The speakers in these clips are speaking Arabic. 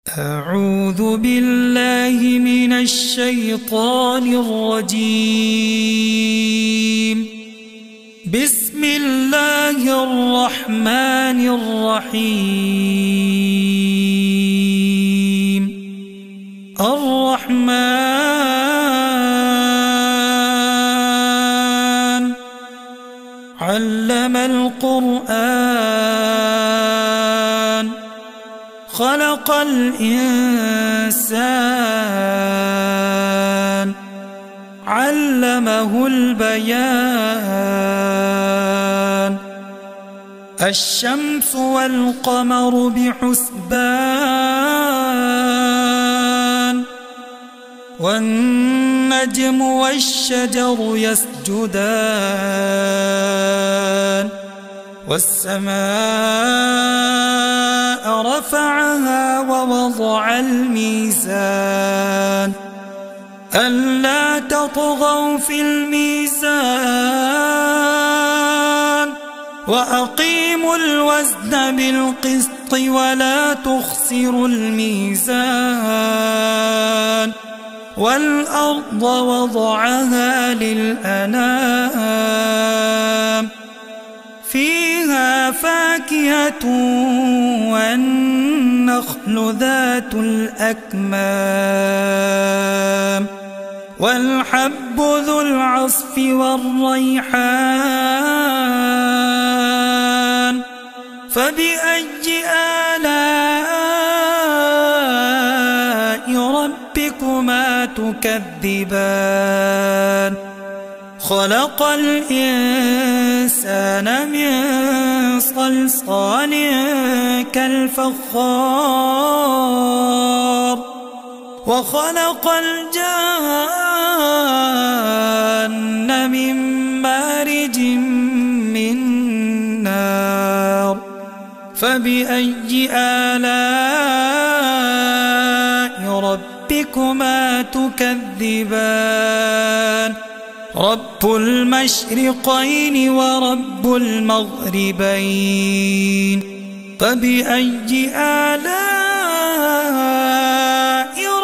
أعوذ بالله من الشيطان الرجيم. بسم الله الرحمن الرحيم. الرحمن علم القرآن خلق الإنسان علمه البيان. الشمس والقمر بحسبان والنجم والشجر يسجدان والسماء رفعها ووضع الميزان ألا تطغوا في الميزان وأقيموا الوزن بالقسط ولا تخسروا الميزان والأرض وضعها للأنام فيها فاكهة والنخل ذات الأكمام والحب ذو العصف والريحان فبأي آلاء ربكما تكذبان. خلق الإنسان من صلصال كالفخار وخلق الجان من مارج من نار فبأي آلاء ربكما تكذبان. رب المشرقين ورب المغربين فبأي آلاء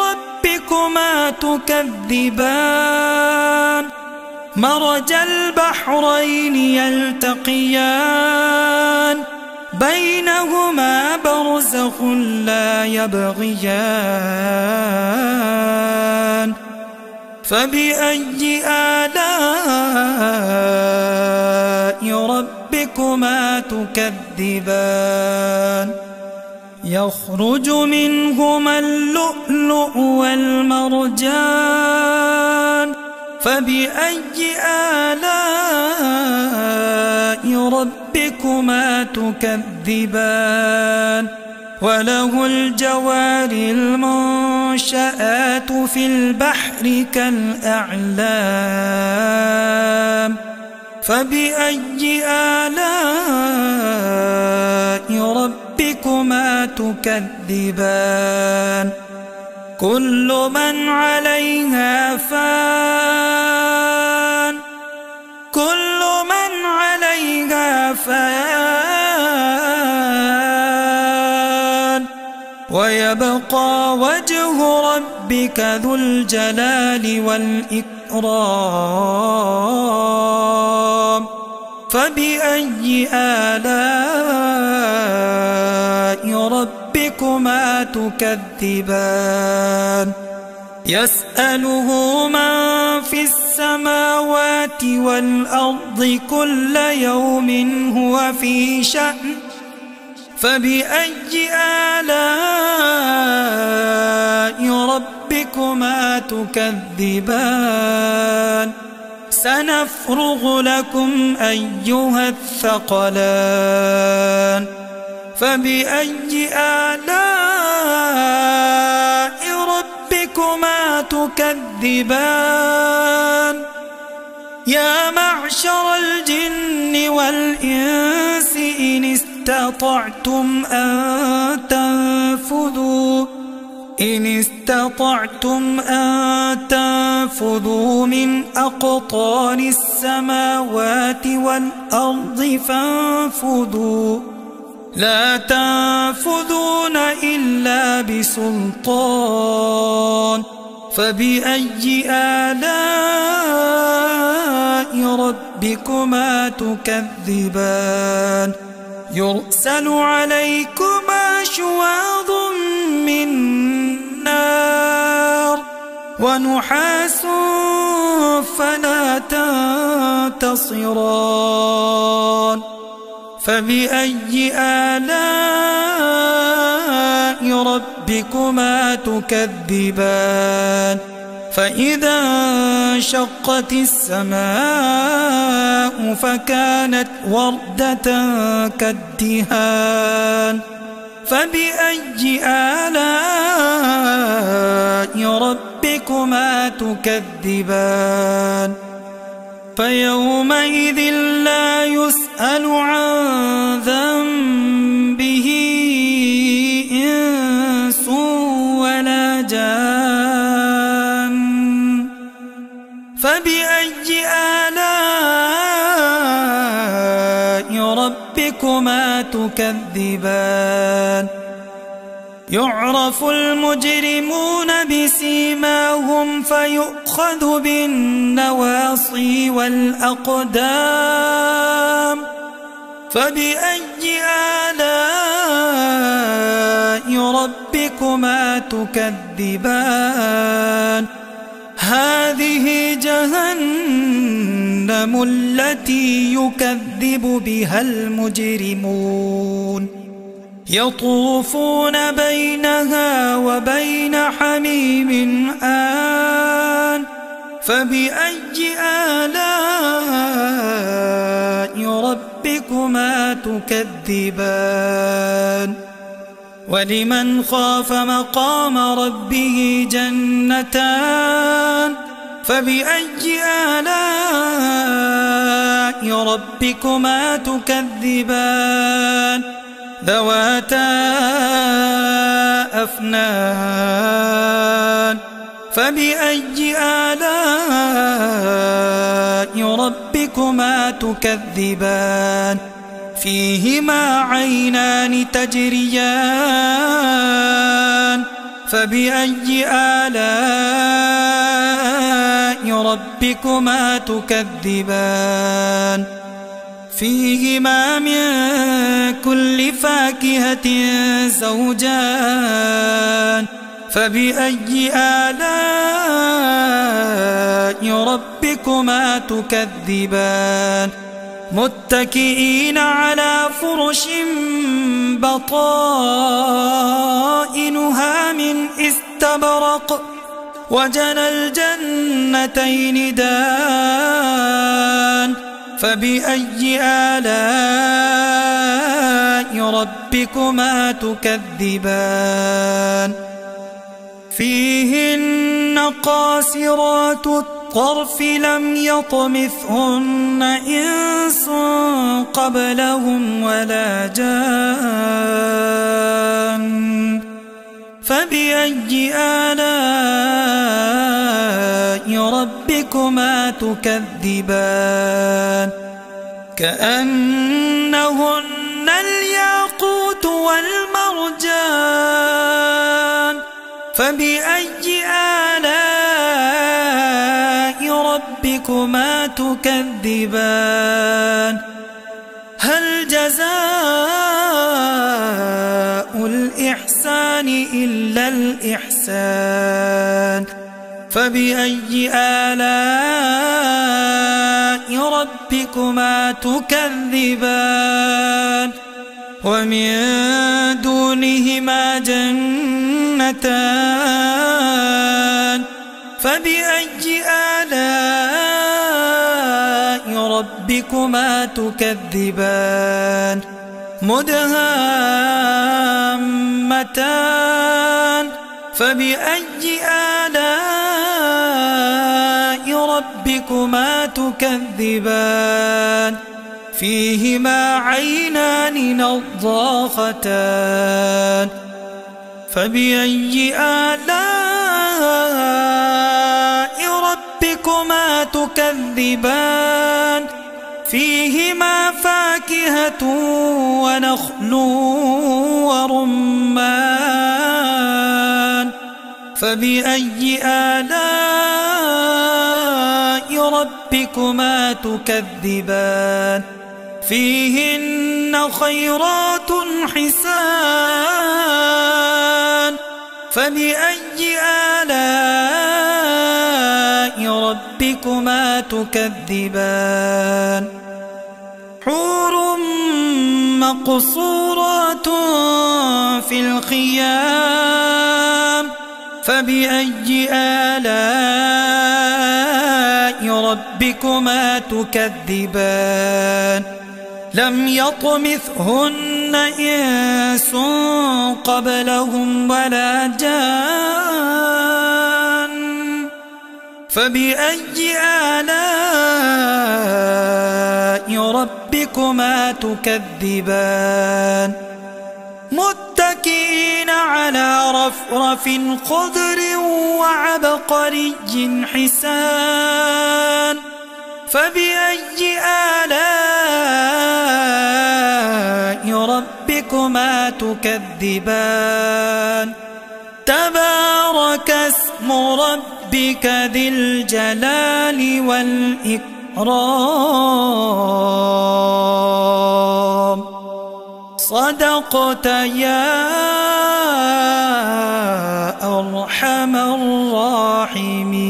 ربكما تكذبان. مرج البحرين يلتقيان بينهما برزخ لا يبغيان فبأي آلاء ربكما تكذبان. يخرج منهما اللؤلؤ والمرجان فبأي آلاء ربكما تكذبان. وله الجوار المنشآت في البحر كالأعلام فبأي آلاء ربكما تكذبان. كل من عليها فان كل من عليها فان ويبقى وجه ربك ذو الجلال والإكرام فبأي آلاء ربكما تكذبان. يسأله من في السماوات والأرض كل يوم هو في شأن فبأي آلاء ربكما تكذبان. سنفرغ لكم أيها الثقلان فبأي آلاء ربكما تكذبان. يا معشر الجن والإنس إن استطعتم أن تنفذوا من أقطار السماوات والأرض فانفذوا لا تنفذون إلا بسلطان فبأي آلاء ربكما تكذبان يرسل عليكما شواظ من نار ونحاس فلا تنتصران فبأي آلاء ربكما تكذبان فإذا انشقت السماء فكانت وردة كالدهان فبأي آلاء ربكما تكذبان فيومئذ لا يسأل عن ذنبه إنس ولا جان فبأي آلاء ربكما تكذبان يعرف المجرمون بسيماهم فيؤخذ بالنواصي والأقدام فبأي آلاء ربكما تكذبان هذه جهنم التي يكذب بها المجرمون يطوفون بينها وبين حميم آن فبأي آلاء ربكما تكذبان ولمن خاف مقام ربه جنتان فبأي آلاء ربكما تكذبان ذواتا أفنان فبأي آلاء ربكما تكذبان فيهما عينان تجريان فبأي آلاء ربكما تكذبان فيهما من كل فاكهة زوجان فبأي آلاء ربكما تكذبان متكئين على فرش بطائنها من استبرق وجنى الجنتين دان فبأي آلاء ربكما تكذبان فيهن قاصرات الطرف لم يطمثهن إنس قبلهم ولا جان فبأي آلاء ربكما تكذبان كأنهن الياقوت والمرجان فبأي آلاء ربكما تكذبان هل جزاء الإحسان إلا الإحسان فبأي آلاء ربكما تكذبان ومن دونهما جنتان فبأي آلاء ربكما تكذبان مدهامتان فبأي آلاء ربكما تكذبان فيهما عينان نضاختان فبأي آلاء ربكما تكذبان فيهما فاكهة ونخل ورمان فبأي آلاء ربكما تكذبان فيهن خيرات حسان فبأي آلاء ربكما تكذبان حور مقصورات في الخيام فبأي آلاء ربكما تكذبان لم يطمثهن إنس قبلهم ولا جان فبأي آلاء ربكما تكذبان متكئين على رفرف خضر وعبقري حسان فبأي آلاء ربكما تكذبان تبارك اسم ربك ذي الجلال والإكرام صدقت يا أرحم الراحمين.